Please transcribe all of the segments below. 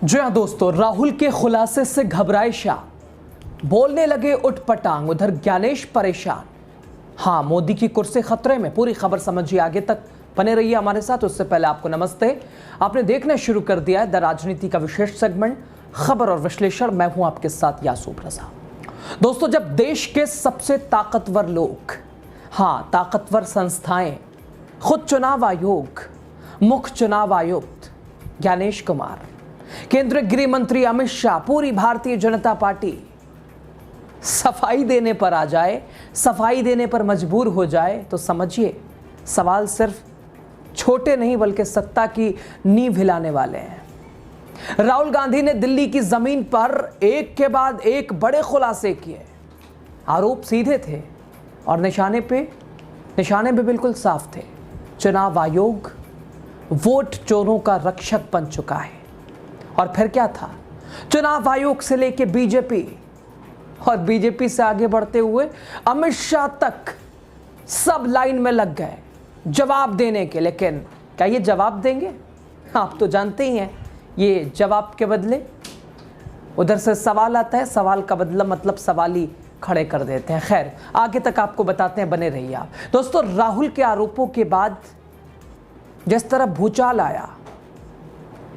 जी हाँ दोस्तों, राहुल के खुलासे से घबराए शाह, बोलने लगे उठपटांग। उधर ज्ञानेश परेशान। हाँ, मोदी की कुर्सी खतरे में। पूरी खबर समझिए, आगे तक बने रहिए हमारे साथ। उससे पहले आपको नमस्ते। आपने देखना शुरू कर दिया है द राजनीति का विशेष सेगमेंट खबर और विश्लेषण। मैं हूं आपके साथ यासूब रजा। दोस्तों, जब देश के सबसे ताकतवर लोग, हाँ ताकतवर संस्थाएं, खुद चुनाव आयोग, मुख्य चुनाव आयुक्त ज्ञानेश कुमार, केंद्रीय गृह मंत्री अमित शाह, पूरी भारतीय जनता पार्टी सफाई देने पर आ जाए, सफाई देने पर मजबूर हो जाए, तो समझिए सवाल सिर्फ छोटे नहीं बल्कि सत्ता की नींव हिलाने वाले हैं। राहुल गांधी ने दिल्ली की जमीन पर एक के बाद एक बड़े खुलासे किए। आरोप सीधे थे और निशाने भी बिल्कुल साफ थे। चुनाव आयोग वोट चोरों का रक्षक बन चुका है। और फिर क्या था, चुनाव आयोग से लेके बीजेपी और बीजेपी से आगे बढ़ते हुए अमित शाह तक सब लाइन में लग गए जवाब देने के। लेकिन क्या ये जवाब देंगे? आप तो जानते ही हैं, ये जवाब के बदले उधर से सवाल आता है, सवाल का बदला मतलब सवाल ही खड़े कर देते हैं। खैर, आगे तक आपको बताते हैं, बने रहिए आप। दोस्तों, राहुल के आरोपों के बाद जिस तरह भूचाल आया,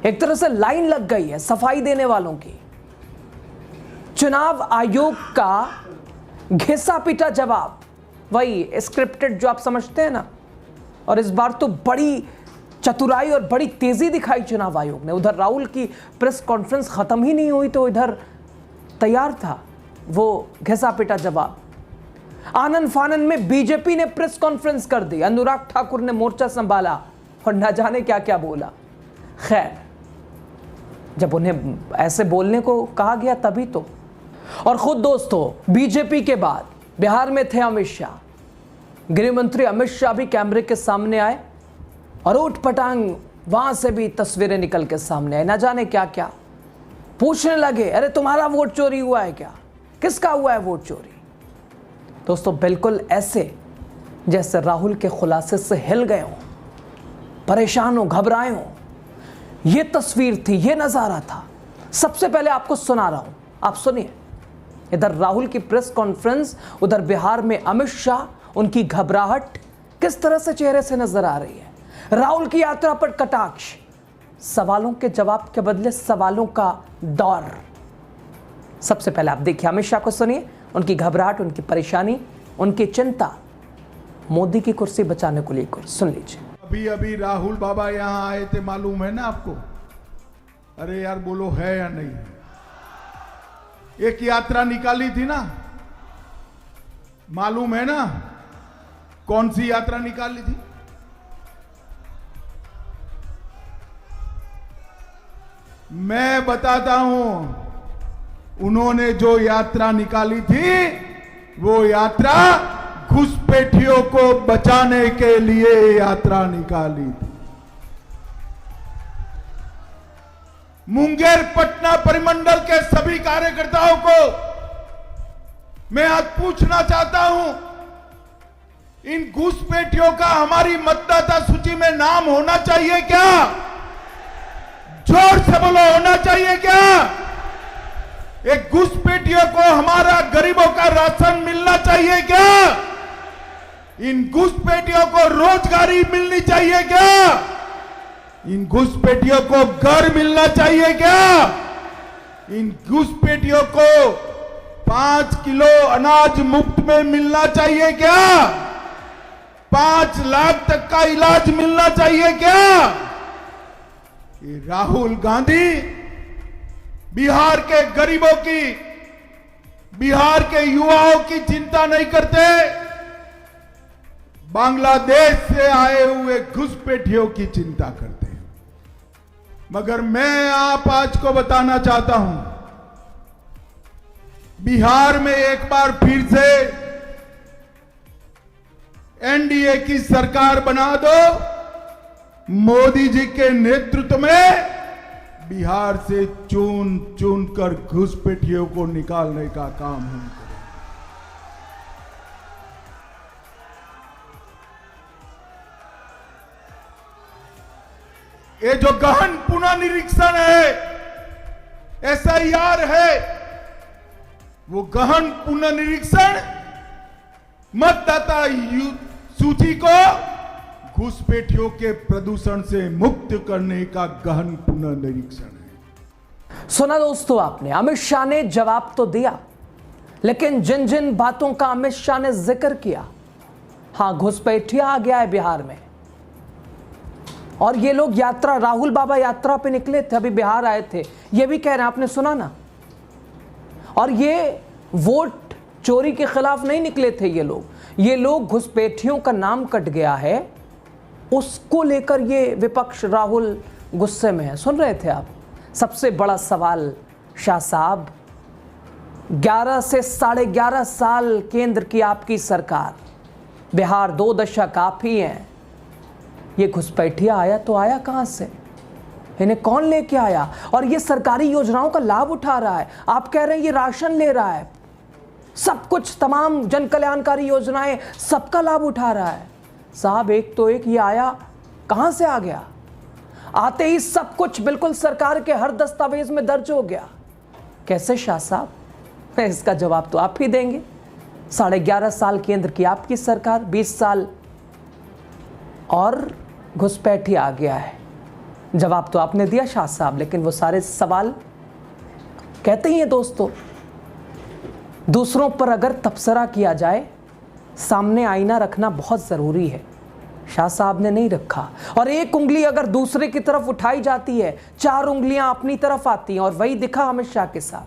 एक तरह से लाइन लग गई है सफाई देने वालों की। चुनाव आयोग का घिसा पिटा जवाब, वही स्क्रिप्टेड जो आप समझते हैं ना। और इस बार तो बड़ी चतुराई और बड़ी तेजी दिखाई चुनाव आयोग ने। उधर राहुल की प्रेस कॉन्फ्रेंस खत्म ही नहीं हुई तो इधर तैयार था वो घिसा पिटा जवाब। आनन फानन में बीजेपी ने प्रेस कॉन्फ्रेंस कर दी, अनुराग ठाकुर ने मोर्चा संभाला और न जाने क्या क्या बोला। खैर, जब उन्हें ऐसे बोलने को कहा गया तभी तो। और खुद दोस्तों, बीजेपी के बाद बिहार में थे अमित शाह। गृह मंत्री अमित शाह भी कैमरे के सामने आए और उठपटांग वहां से भी तस्वीरें निकल के सामने आए। न जाने क्या क्या पूछने लगे, अरे तुम्हारा वोट चोरी हुआ है क्या? किसका हुआ है वोट चोरी? दोस्तों, बिल्कुल ऐसे जैसे राहुल के खुलासे से हिल गए हो, परेशान हो, घबराए हो। ये तस्वीर थी, ये नजारा था। सबसे पहले आपको सुना रहा हूं, आप सुनिए। इधर राहुल की प्रेस कॉन्फ्रेंस, उधर बिहार में अमित शाह, उनकी घबराहट किस तरह से चेहरे से नजर आ रही है। राहुल की यात्रा पर कटाक्ष, सवालों के जवाब के बदले सवालों का दौर। सबसे पहले आप देखिए, अमित शाह को सुनिए, उनकी घबराहट, उनकी परेशानी, उनकी चिंता मोदी की कुर्सी बचाने को लेकर। सुन लीजिए। अभी अभी राहुल बाबा यहां आए थे, मालूम है ना आपको? अरे यार बोलो, है या नहीं? एक यात्रा निकाली थी ना, मालूम है ना? कौन सी यात्रा निकाली थी? मैं बताता हूं, उन्होंने जो यात्रा निकाली थी वो यात्रा घुसपैठियों को बचाने के लिए यात्रा निकाली थी। मुंगेर पटना परिमंडल के सभी कार्यकर्ताओं को मैं आज पूछना चाहता हूं, इन घुसपैठियों का हमारी मतदाता सूची में नाम होना चाहिए क्या? जोर से बोलो, होना चाहिए क्या? एक घुसपैठियों को हमारा गरीबों का राशन मिलना चाहिए क्या? इन घुसपैठियों को रोजगारी मिलनी चाहिए क्या? इन घुसपैठियों को घर मिलना चाहिए क्या? इन घुसपैठियों को 5 किलो अनाज मुफ्त में मिलना चाहिए क्या? 5 लाख तक का इलाज मिलना चाहिए क्या? ये राहुल गांधी बिहार के गरीबों की, बिहार के युवाओं की चिंता नहीं करते, बांग्लादेश से आए हुए घुसपैठियों की चिंता करते हैं। मगर मैं आप आज को बताना चाहता हूं, बिहार में एक बार फिर से एनडीए की सरकार बना दो। मोदी जी के नेतृत्व में बिहार से चुन चुन कर घुसपैठियों को निकालने का काम हम करें। ये जो गहन पुनर्निरीक्षण है, SIR है, वो गहन पुनर्निरीक्षण, मतदाता सूची को घुसपैठियों के प्रदूषण से मुक्त करने का गहन पुनर्निरीक्षण है। सुना दोस्तों आपने, अमित शाह ने जवाब तो दिया, लेकिन जिन जिन बातों का अमित शाह ने जिक्र किया, हां घुसपैठिया आ गया है बिहार में। और ये लोग यात्रा, राहुल बाबा यात्रा पे निकले थे, अभी बिहार आए थे, ये भी कह रहे हैं, आपने सुना ना। और ये वोट चोरी के खिलाफ नहीं निकले थे ये लोग घुसपैठियों का नाम कट गया है, उसको लेकर ये विपक्ष राहुल गुस्से में है। सुन रहे थे आप। सबसे बड़ा सवाल शाह साहब, 11 से 11.5 साल केंद्र की आपकी सरकार, बिहार 2 दशक आप ही हैं। ये घुसपैठिया आया तो आया कहां से? इन्हें कौन लेके आया? और ये सरकारी योजनाओं का लाभ उठा रहा है। आप कह रहे हैं ये राशन ले रहा है, सब कुछ, तमाम जन कल्याणकारी योजनाएं, सबका लाभ उठा रहा है। साहब एक तो एक ये आया, कहां से आ गया? आते ही सब कुछ बिल्कुल सरकार के हर दस्तावेज में दर्ज हो गया। कैसे शाह साहब? इसका जवाब तो आप ही देंगे। 11.5 साल केंद्र की आपकी सरकार, 20 साल और घुसपैठिया आ गया है। जवाब तो आपने दिया शाह साहब, लेकिन वो सारे सवाल कहते ही हैं दोस्तों, दूसरों पर अगर तबसरा किया जाए, सामने आईना रखना बहुत ज़रूरी है। शाह साहब ने नहीं रखा। और एक उंगली अगर दूसरे की तरफ उठाई जाती है, 4 उंगलियां अपनी तरफ आती हैं। और वही दिखा अमित शाह के साथ।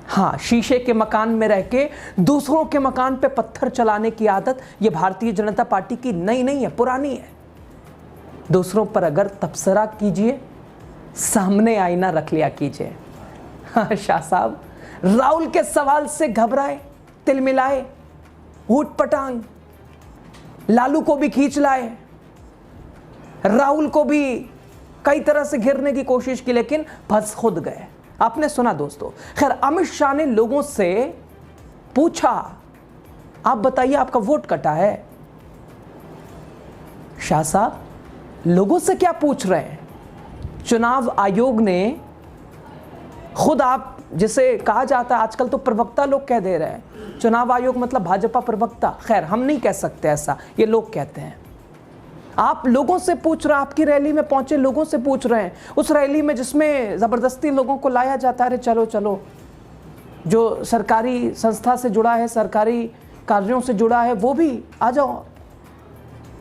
हाँ, शीशे के मकान में रह के दूसरों के मकान पे पत्थर चलाने की आदत ये भारतीय जनता पार्टी की नई नहीं है, पुरानी है। दूसरों पर अगर तबसरा कीजिए, सामने आईना रख लिया कीजिए। हाँ शाह साहब, राहुल के सवाल से घबराए, तिलमिलाए, ऊट पटांग, लालू को भी खींच लाए, राहुल को भी कई तरह से घेरने की कोशिश की, लेकिन फंस खुद गए। आपने सुना दोस्तों। खैर, अमित शाह ने लोगों से पूछा, आप बताइए आपका वोट कटा है? शाह साहब लोगों से क्या पूछ रहे हैं? चुनाव आयोग ने खुद, आप जिसे कहा जाता है आजकल तो प्रवक्ता लोग कह दे रहे हैं, चुनाव आयोग मतलब भाजपा प्रवक्ता। खैर हम नहीं कह सकते ऐसा, ये लोग कहते हैं। आप लोगों से पूछ रहे हैं, आपकी रैली में पहुंचे लोगों से पूछ रहे हैं, उस रैली में जिसमें जबरदस्ती लोगों को लाया जाता है, अरे चलो चलो, जो सरकारी संस्था से जुड़ा है, सरकारी कार्यों से जुड़ा है, वो भी आ जाओ,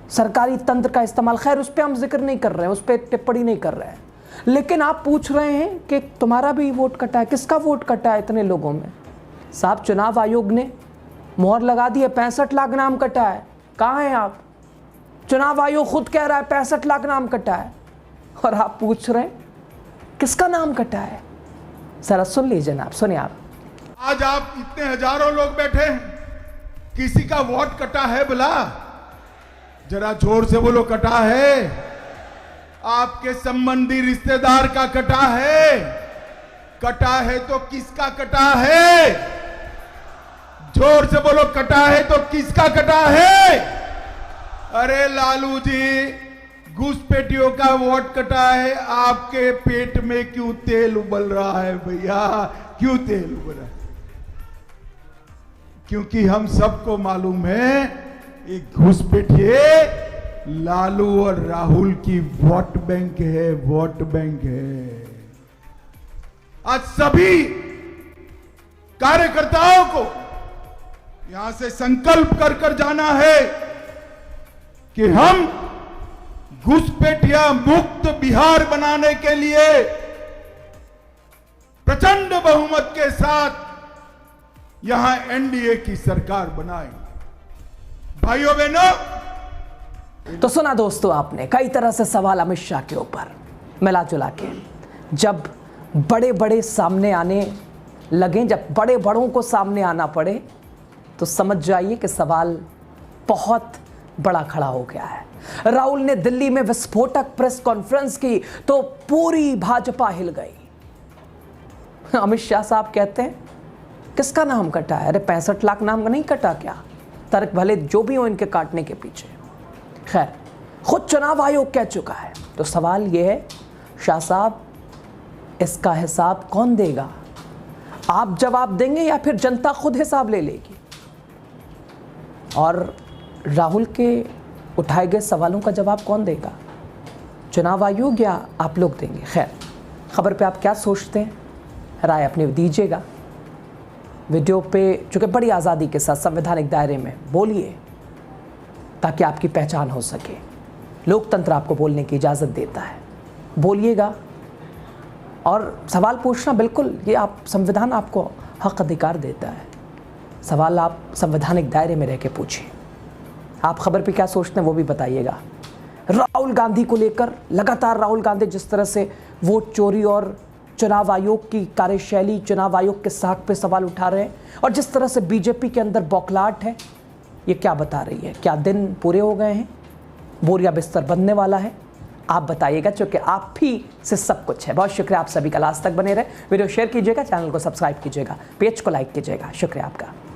सरकारी तंत्र का इस्तेमाल। खैर उस पर हम जिक्र नहीं कर रहे हैं, उस पर टिप्पणी नहीं कर रहे हैं, लेकिन आप पूछ रहे हैं कि तुम्हारा भी वोट कटा है। किसका वोट कटा है इतने लोगों में? साहब चुनाव आयोग ने मोहर लगा दी है, 65 लाख नाम कटा है। कहाँ हैं आप? चुनाव आयोग खुद कह रहा है 65 लाख नाम कटा है, और आप पूछ रहे हैं किसका नाम कटा है? जरा सुन लीजिए जनाब, सुनिए आप। आज आप इतने हजारों लोग बैठे हैं, किसी का वोट कटा है बुला? जरा जोर से बोलो, कटा है? आपके संबंधी रिश्तेदार का कटा है? कटा है तो किसका कटा है? जोर से बोलो, कटा है तो किसका कटा है? अरे लालू जी, घुसपैठियों का वोट कटा है, आपके पेट में क्यों तेल उबल रहा है भैया? क्यों तेल उबल रहा है? क्योंकि हम सबको मालूम है ये घुसपैठिए लालू और राहुल की वोट बैंक है, वोट बैंक है। आज सभी कार्यकर्ताओं को यहां से संकल्प कर कर जाना है कि हम घुसपैठिया मुक्त बिहार बनाने के लिए प्रचंड बहुमत के साथ यहां एनडीए की सरकार बनाएंगे। भाइयों बहनों, तो सुना दोस्तों आपने कई तरह से सवाल अमित शाह के ऊपर मिला जुला के। जब बड़े बड़े सामने आने लगे, जब बड़े बड़ों को सामने आना पड़े, तो समझ जाइए कि सवाल बहुत बड़ा खड़ा हो गया है। राहुल ने दिल्ली में विस्फोटक प्रेस कॉन्फ्रेंस की तो पूरी भाजपा हिल गई। अमित शाह साहब कहते हैं किसका नाम कटा है? अरे 65 लाख नाम नहीं कटा क्या? तर्क भले जो भी हो इनके काटने के पीछे। खैर, खुद चुनाव आयोग कह चुका है। तो सवाल यह है, शाह साहब इसका हिसाब कौन देगा? आप जवाब देंगे या फिर जनता खुद हिसाब ले लेगी? और राहुल के उठाए गए सवालों का जवाब कौन देगा? चुनाव आयोग या आप लोग देंगे? खैर, खबर पे आप क्या सोचते हैं, राय अपनी दीजिएगा। वीडियो पे चूँकि बड़ी आज़ादी के साथ संवैधानिक दायरे में बोलिए ताकि आपकी पहचान हो सके। लोकतंत्र आपको बोलने की इजाज़त देता है, बोलिएगा। और सवाल पूछना बिल्कुल, ये आप संविधान आपको हक अधिकार देता है। सवाल आप संवैधानिक दायरे में रह के पूछिए। आप खबर पे क्या सोचते हैं वो भी बताइएगा। राहुल गांधी को लेकर लगातार राहुल गांधी जिस तरह से वोट चोरी और चुनाव आयोग की कार्यशैली, चुनाव आयोग के साख पे सवाल उठा रहे हैं, और जिस तरह से बीजेपी के अंदर बौखलाहट है, ये क्या बता रही है? क्या दिन पूरे हो गए हैं? बोरिया बिस्तर बनने वाला है? आप बताइएगा, क्योंकि आप ही से सब कुछ है। बहुत शुक्रिया आप सभी का, लास्ट तक बने रहे। वीडियो शेयर कीजिएगा, चैनल को सब्सक्राइब कीजिएगा, पेज को लाइक कीजिएगा। शुक्रिया आपका।